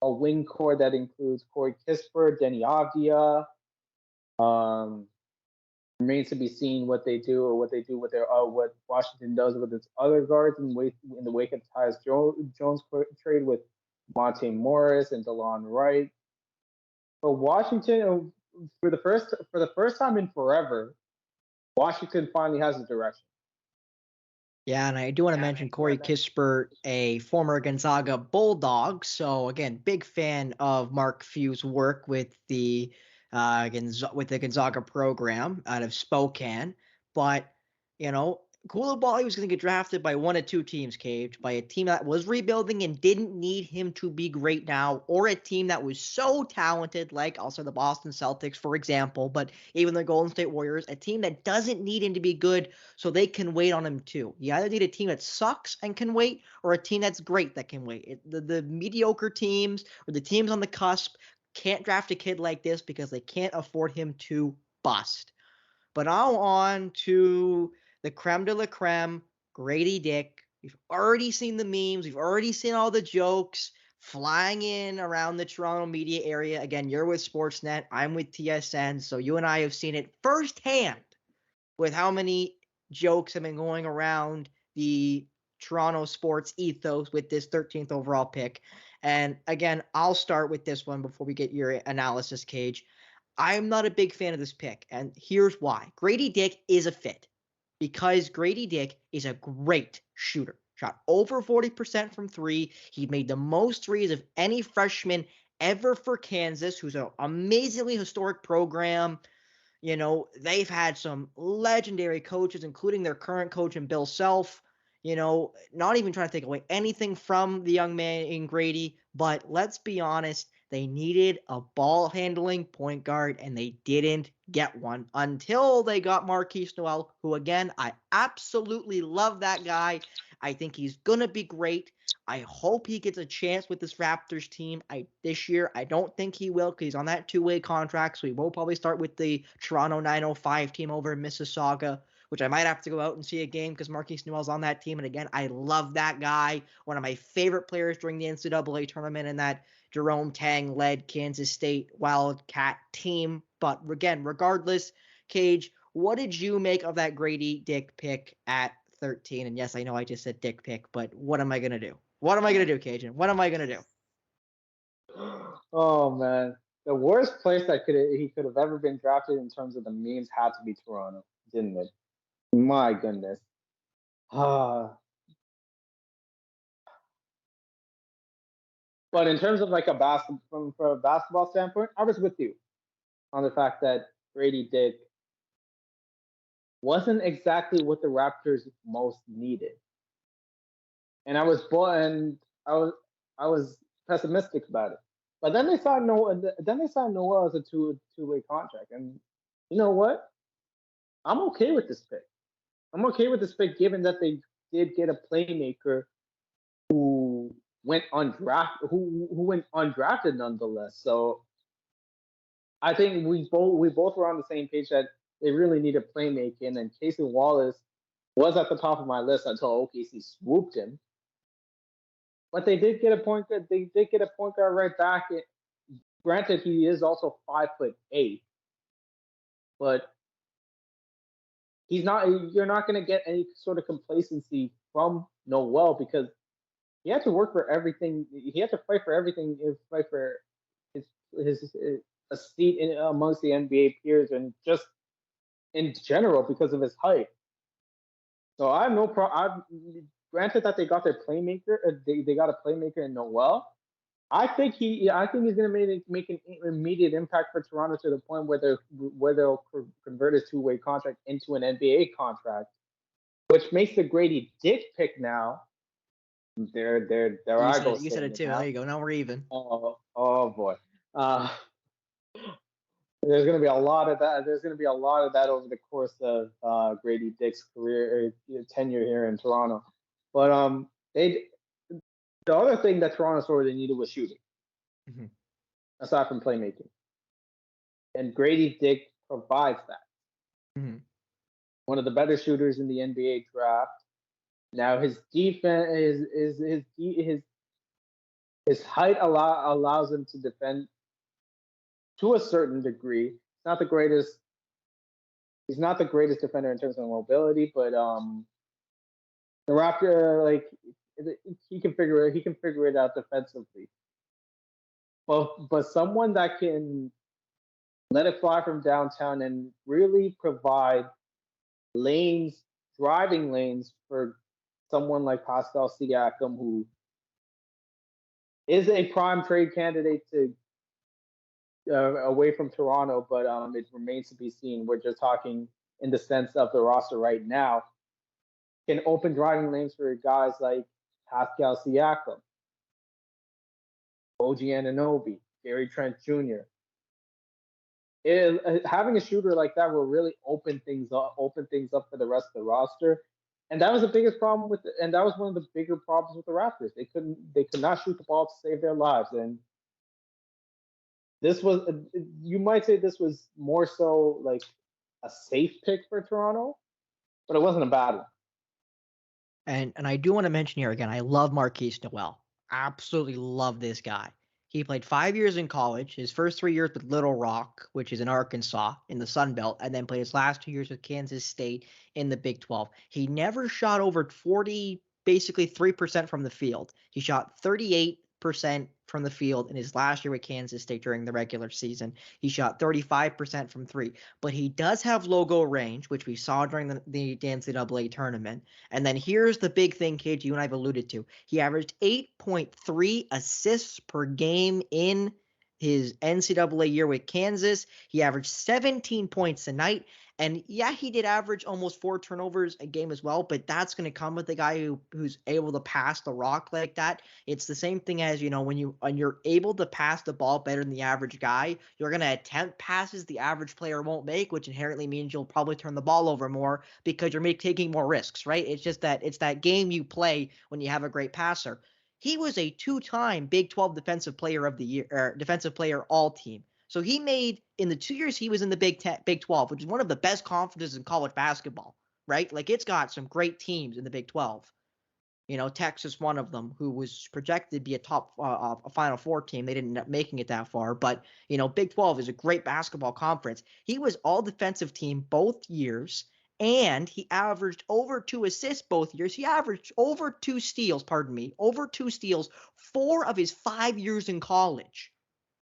a wing core that includes Corey Kispert, Denny Avdia. Um, Remains to be seen what they do with their what Washington does with its other guards in the wake of Tyus Jones trade with Monte Morris and DeLon Wright. But Washington, for the first time in forever, Washington finally has a direction. Yeah, and I do want to mention Corey Kispert, a former Gonzaga Bulldog. So again, big fan of Mark Few's work with the Gonzaga program out of Spokane. But Koulibaly was going to get drafted by one of two teams, Cage, by a team that was rebuilding and didn't need him to be great now, or a team that was so talented, like also the Boston Celtics, for example, but even the Golden State Warriors, a team that doesn't need him to be good so they can wait on him too. You either need a team that sucks and can wait, or a team that's great that can wait. The mediocre teams or the teams on the cusp can't draft a kid like this because they can't afford him to bust. But now on to the creme de la creme, Gradey Dick. We've already seen the memes. We've already seen all the jokes flying in around the Toronto media area. Again, you're with Sportsnet. I'm with TSN. So you and I have seen it firsthand with how many jokes have been going around the Toronto sports ethos with this 13th overall pick. And again, I'll start with this one before we get your analysis, Cage. I'm not a big fan of this pick, and here's why. Gradey Dick is a fit because Gradey Dick is a great shooter. Shot over 40% from three. He made the most threes of any freshman ever for Kansas, who's an amazingly historic program. They've had some legendary coaches, including their current coach and Bill Self. Not even trying to take away anything from the young man in Gradey, but let's be honest, they needed a ball handling point guard, and they didn't get one until they got Markquis Nowell, who, again, I absolutely love that guy. I think he's going to be great. I hope he gets a chance with this Raptors team this year. I don't think he will because he's on that two-way contract, so he will probably start with the Toronto 905 team over in Mississauga, which I might have to go out and see a game because Markquis Nowell's on that team. And again, I love that guy. One of my favorite players during the NCAA tournament in that Jerome Tang-led Kansas State Wildcat team. But again, regardless, Cage, what did you make of that Gradey Dick pick at 13? And yes, I know I just said Dick pick, but what am I going to do? What am I going to do, Cajun? What am I going to do? Oh, man. The worst place that he could have ever been drafted in terms of the memes had to be Toronto, didn't it? My goodness. But in terms of like from a basketball standpoint, I was with you on the fact that Gradey Dick wasn't exactly what the Raptors most needed. And I was pessimistic about it. But then they signed Nowell as a two-way contract. And you know what? I'm okay with this pick. I'm okay with this pick given that they did get a playmaker who went undrafted nonetheless. So I think we both were on the same page that they really need a playmaker, and then Casey Wallace was at the top of my list until OKC swooped him. But they did get a point guard. They did get a point guard right back. Granted, he is also 5'8", but he's not. You're not going to get any sort of complacency from Nowell because he had to work for everything. He had to fight for everything. Fight for his a seat amongst the NBA peers and just in general because of his height. So I have no problem. Granted that they got their playmaker, they got a playmaker in Nowell. I think he's going to make an immediate impact for Toronto to the point where they'll convert his two-way contract into an NBA contract, which makes the Gradey Dick pick now. There I go. You said it too. Now. There you go. Now we're even. Oh boy. There's going to be a lot of that. There's going to be a lot of that over the course of Gradey Dick's career tenure here in Toronto. But The other thing that Toronto sorely needed was shooting, aside from playmaking. And Gradey Dick provides that. One of the better shooters in the NBA draft. Now his defense, his height allows him to defend to a certain degree. It's not the greatest. He's not the greatest defender in terms of mobility, but the Raptor, like, he can figure it out defensively. But someone that can let it fly from downtown and really provide lanes, driving lanes for someone like Pascal Siakam, who is a prime trade candidate to away from Toronto, but it remains to be seen. We're just talking in the sense of the roster right now. Can open driving lanes for guys like Pascal Siakam, OG Anunoby, Gary Trent Jr. Having a shooter like that will really open things up for the rest of the roster. And that was the biggest problem and that was one of the bigger problems with the Raptors. They could not shoot the ball to save their lives. And this was, you might say this was more so like a safe pick for Toronto, but it wasn't a bad one. And I do want to mention here again, I love Markquis Nowell. Absolutely love this guy. He played 5 years in college, his first 3 years with Little Rock, which is in Arkansas in the Sun Belt, and then played his last 2 years with Kansas State in the Big 12. He never shot over 40, basically 3% from the field. He shot 38% from the field in his last year with Kansas State during the regular season. He shot 35% from three, but he does have logo range, which we saw during the NCAA tournament. And then here's the big thing, KG, you and I have alluded to. He averaged 8.3 assists per game in his NCAA year with Kansas. He averaged 17 points a night. And yeah, he did average almost 4 turnovers a game as well, but that's going to come with a guy who's able to pass the rock like that. It's the same thing as, when you're able to pass the ball better than the average guy, you're going to attempt passes the average player won't make, which inherently means you'll probably turn the ball over more because you're taking more risks, right? It's just that it's that game you play when you have a great passer. He was a 2-time Big 12 Defensive Player of the Year, or Defensive Player All-Team. So he made, in the 2 years he was in the Big 12, which is one of the best conferences in college basketball, right? Like, it's got some great teams in the Big 12. Texas, one of them, who was projected to be a top, a Final Four team. They didn't end up making it that far. But, Big 12 is a great basketball conference. He was all defensive team both years, and he averaged over 2 assists both years. He averaged over 2 steals, 4 of his 5 years in college.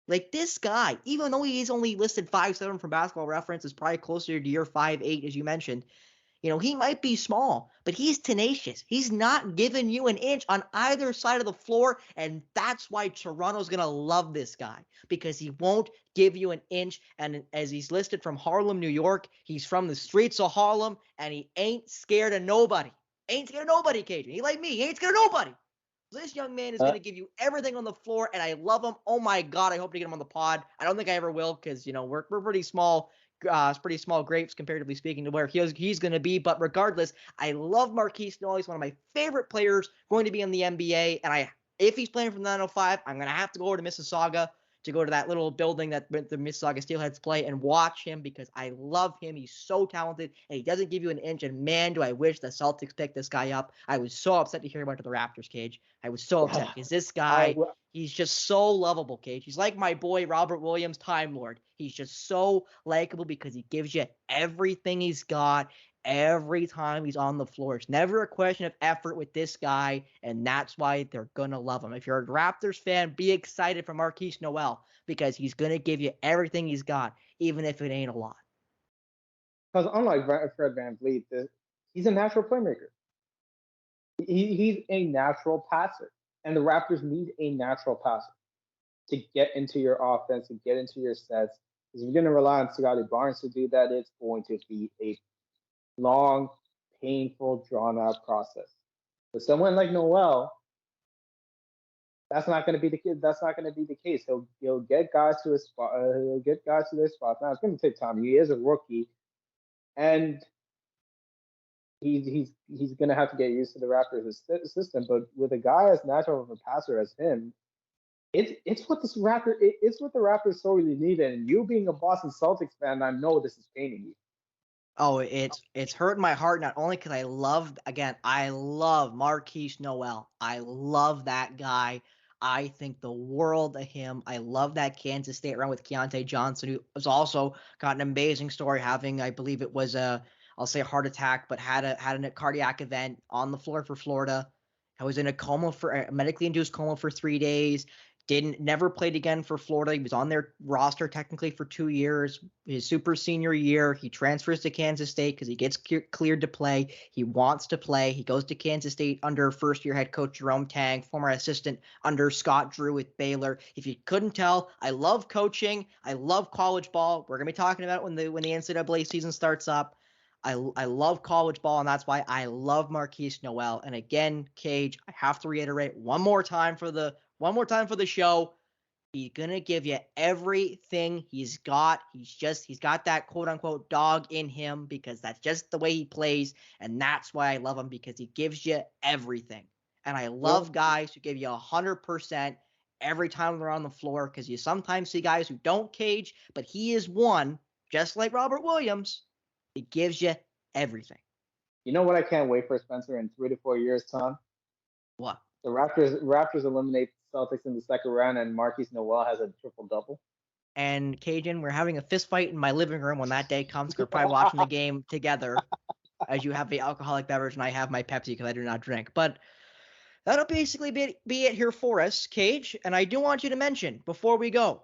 Like, this guy, even though he's only listed 5'7" from Basketball Reference, is probably closer to your 5'8", as you mentioned. He might be small, but he's tenacious. He's not giving you an inch on either side of the floor, and that's why Toronto's going to love this guy, because he won't give you an inch. And as he's listed from Harlem, New York, he's from the streets of Harlem, and he ain't scared of nobody. Ain't scared of nobody, Kajan. He like me. He ain't scared of nobody. This young man is going to give you everything on the floor, and I love him. Oh, my God, I hope to get him on the pod. I don't think I ever will because, we're pretty small. Pretty small grapes, comparatively speaking, to where he's going to be. But regardless, I love Markquis Nowell. He's one of my favorite players going to be in the NBA. And if he's playing from the 905, I'm going to have to go over to Mississauga to go to that little building that the Mississauga Steelheads play and watch him, because I love him. He's so talented, and he doesn't give you an inch. And man, do I wish the Celtics picked this guy up. I was so upset to hear about the Raptors, Cage. I was so upset because this guy, he's just so lovable, Cage. He's like my boy Robert Williams, Time Lord. He's just so likable because he gives you everything he's got every time he's on the floor. It's never a question of effort with this guy, and that's why they're going to love him. If you're a Raptors fan, be excited for Markquis Nowell, because he's going to give you everything he's got, even if it ain't a lot. Because unlike Fred VanVleet, he's a natural playmaker. He's a natural passer, and the Raptors need a natural passer to get into your offense and get into your sets. Because if you're going to rely on Scotty Barnes to do that, it's going to be a long, painful, drawn-out process. With someone like Nowell, that's not going to be the case. That's not going to be the case. He'll get guys to his spot. He'll get guys to their spots. Now it's going to take time. He is a rookie, and he's gonna have to get used to the Raptors' system. But with a guy as natural of a passer as him, it's what it's what the Raptors sorely need. And you being a Boston Celtics fan, I know this is paining you. Oh, it's hurting my heart, not only because I love Markquis Nowell. I love that guy. I think the world of him. I love that Kansas State run with Keontae Johnson, who has also got an amazing story, having, I believe it was I'll say a heart attack, but had a cardiac event on the floor for Florida. I was in a medically induced coma for 3 days. Never played again for Florida. He was on their roster technically for 2 years. His super senior year, he transfers to Kansas State because he gets cleared to play. He wants to play. He goes to Kansas State under first-year head coach Tor0nto, former assistant under Scott Drew with Baylor. If you couldn't tell, I love coaching. I love college ball. We're gonna be talking about when the NCAA season starts up. I love college ball, and that's why I love Markquis Nowell. And again, Cage, I have to reiterate one more time for the show. He's gonna give you everything he's got. He's got that quote unquote dog in him, because that's just the way he plays, and that's why I love him, because he gives you everything. And I love guys who give you 100% every time they're on the floor, because you sometimes see guys who don't, Cage, but he is one, just like Robert Williams. He gives you everything. You know what I can't wait for, Spencer, in 3 to 4 years, Tom? What? The Raptors eliminate the Celtics in the second round, and Markquis Nowell has a triple double. And Kajan, we're having a fist fight in my living room when that day comes. We're probably watching the game together, as you have the alcoholic beverage and I have my Pepsi because I do not drink. But that'll basically be it here for us, Cage. And I do want you to mention before we go,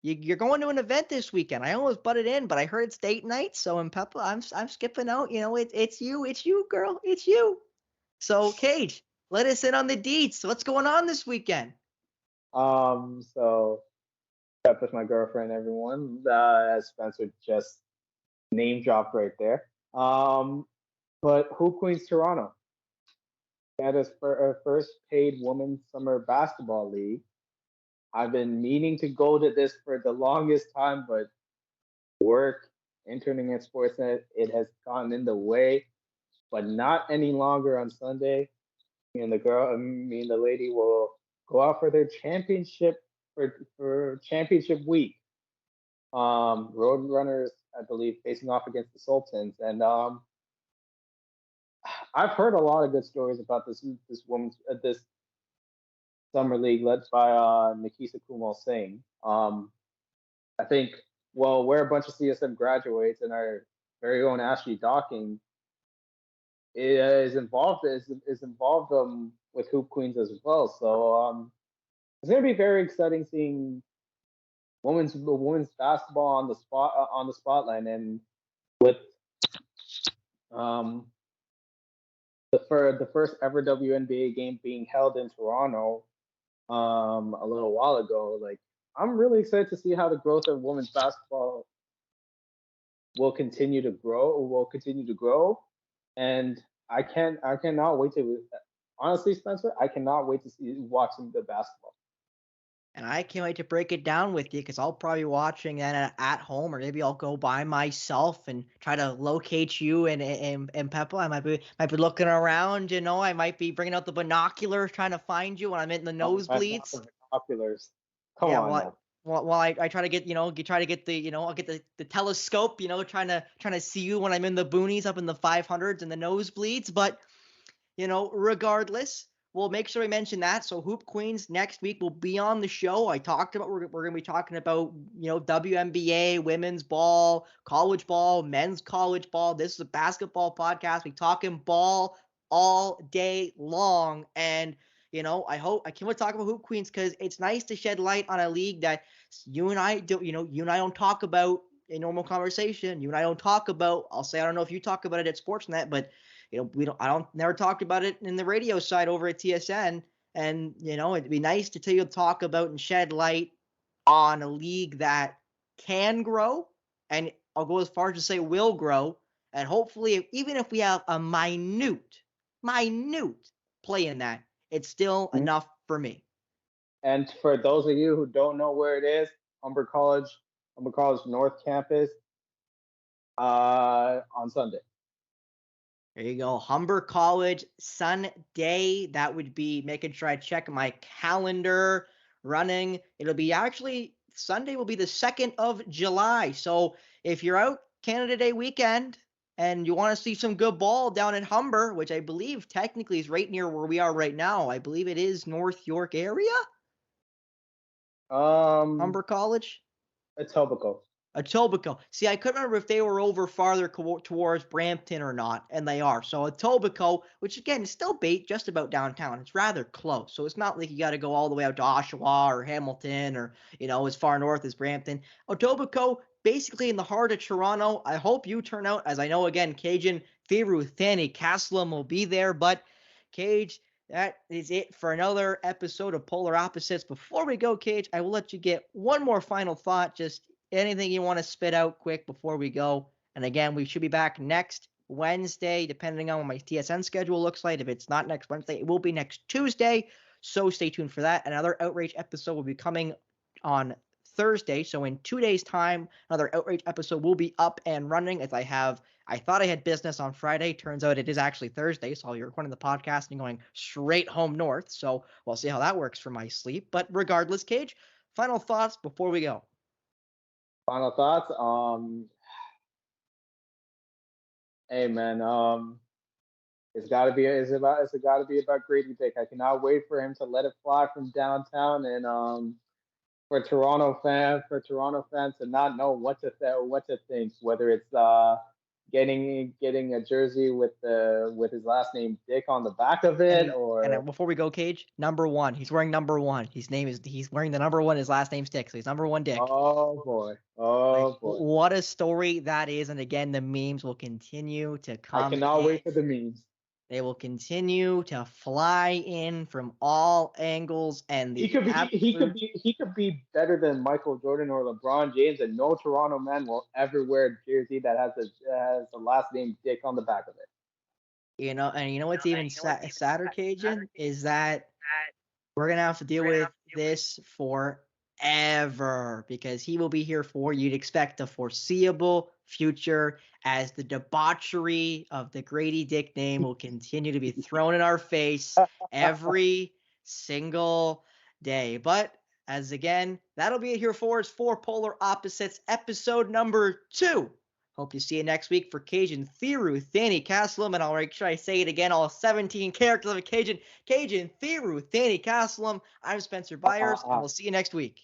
you're going to an event this weekend. I almost butted in, but I heard it's date night, so I'm skipping out. You know, it's you, girl, it's you. So Cage, let us in on the deets. What's going on this weekend? So that's with my girlfriend, everyone. As Spencer just name dropped right there. But Hoop Queens Toronto had us for our first paid women's summer basketball league. I've been meaning to go to this for the longest time, but work, interning at Sportsnet, it has gotten in the way. But not any longer on Sunday. Me and the lady will go out for their championship for championship week. Road runners, I believe, facing off against the Sultans, and I've heard a lot of good stories about this summer league led by Nikisa Kumal Singh. I think, well, we're a bunch of CSM graduates, and our very own Ashley Docking is involved with Hoop Queens as well. So it's gonna be very exciting seeing women's basketball on the spotlight, and with um the first ever WNBA game being held in Toronto a little while ago. Like, I'm really excited to see how the growth of women's basketball will continue to grow, and I cannot wait to, honestly, Spencer, I cannot wait to see watching the basketball. And I can't wait to break it down with you, because I'll probably be watching that at home, or maybe I'll go by myself and try to locate you and Peppa. I might be looking around, you know. I might be bringing out the binoculars trying to find you when I'm in the nosebleeds. Binoculars. Come Yeah, on. well, I try to get, I'll get the telescope, trying to see you when I'm in the boonies up in the 500s and the nosebleeds. But regardless, we'll make sure we mention that. So Hoop Queens next week will be on the show. I talked about we're going to be talking about, WNBA, women's ball, college ball, men's college ball. This is a basketball podcast. We talking ball all day long. And, I can't wait to talk about Hoop Queens, because it's nice to shed light on a league that you and I don't talk about in normal conversation. You and I don't talk about, I'll say, I don't know if you talk about it at Sportsnet, but never talked about it in the radio side over at TSN. And, it'd be nice to talk about and shed light on a league that can grow. And I'll go as far as to say will grow. And hopefully, even if we have a minute play in that, it's still enough for me. And for those of you who don't know where it is, Humber College North Campus, on Sunday. There you go. Humber College Sunday. That would be making sure I check my calendar running. It'll be actually Sunday will be the 2nd of July. So if you're out Canada Day weekend and you want to see some good ball down in Humber, which I believe technically is right near where we are right now. I believe it is North York area. Humber College. Etobicoke. Etobicoke. See, I couldn't remember if they were over farther towards Brampton or not, and they are. So Etobicoke, which again is still just about downtown. It's rather close, so it's not like you got to go all the way out to Oshawa or Hamilton or as far north as Brampton. Etobicoke, basically in the heart of Toronto. I hope you turn out, as I know again, Kajan Thiruthanikasalam will be there. But Cage, that is it for another episode of Polar Opposites. Before we go, Cage, I will let you get one more final thought. Just anything you want to spit out quick before we go. And again, we should be back next Wednesday, depending on what my TSN schedule looks like. If it's not next Wednesday, it will be next Tuesday. So stay tuned for that. Another Outrage episode will be coming on Thursday. So in 2 days' time, another Outrage episode will be up and running. As I thought I had business on Friday. Turns out it is actually Thursday. So I'll be recording the podcast and going straight home north. So we'll see how that works for my sleep. But regardless, Cage, final thoughts before we go. Final thoughts. Hey man, it's gotta be about Gradey Dick. I cannot wait for him to let it fly from downtown, and for Toronto fans to not know what to think, whether it's getting a jersey with his last name Dick on the back of it, and before we go, Cage, number 1. He's wearing number 1. He's wearing the number 1. His last name's Dick, so he's number 1 Dick. Oh boy. What a story that is. And again, the memes will continue to come. I cannot wait for the memes. They will continue to fly in from all angles, and he could be better than Michael Jordan or LeBron James, and no Toronto man will ever wear a jersey that has the last name Dick on the back of it. And you know what's even sadder, Kajan, is that we're gonna have to deal with this forever, because he will be here for, you'd expect, a foreseeable future, as the debauchery of the Gradey Dick name will continue to be thrown in our face every single day. But as again, that'll be it here for us for Polar Opposites episode number 2. Hope you see you next week for Kajan Thiruthanikasalam, and I'll make sure I say it again, all 17 characters of Kajan Thiruthanikasalam. I'm Spencer Byers, and we'll see you next week.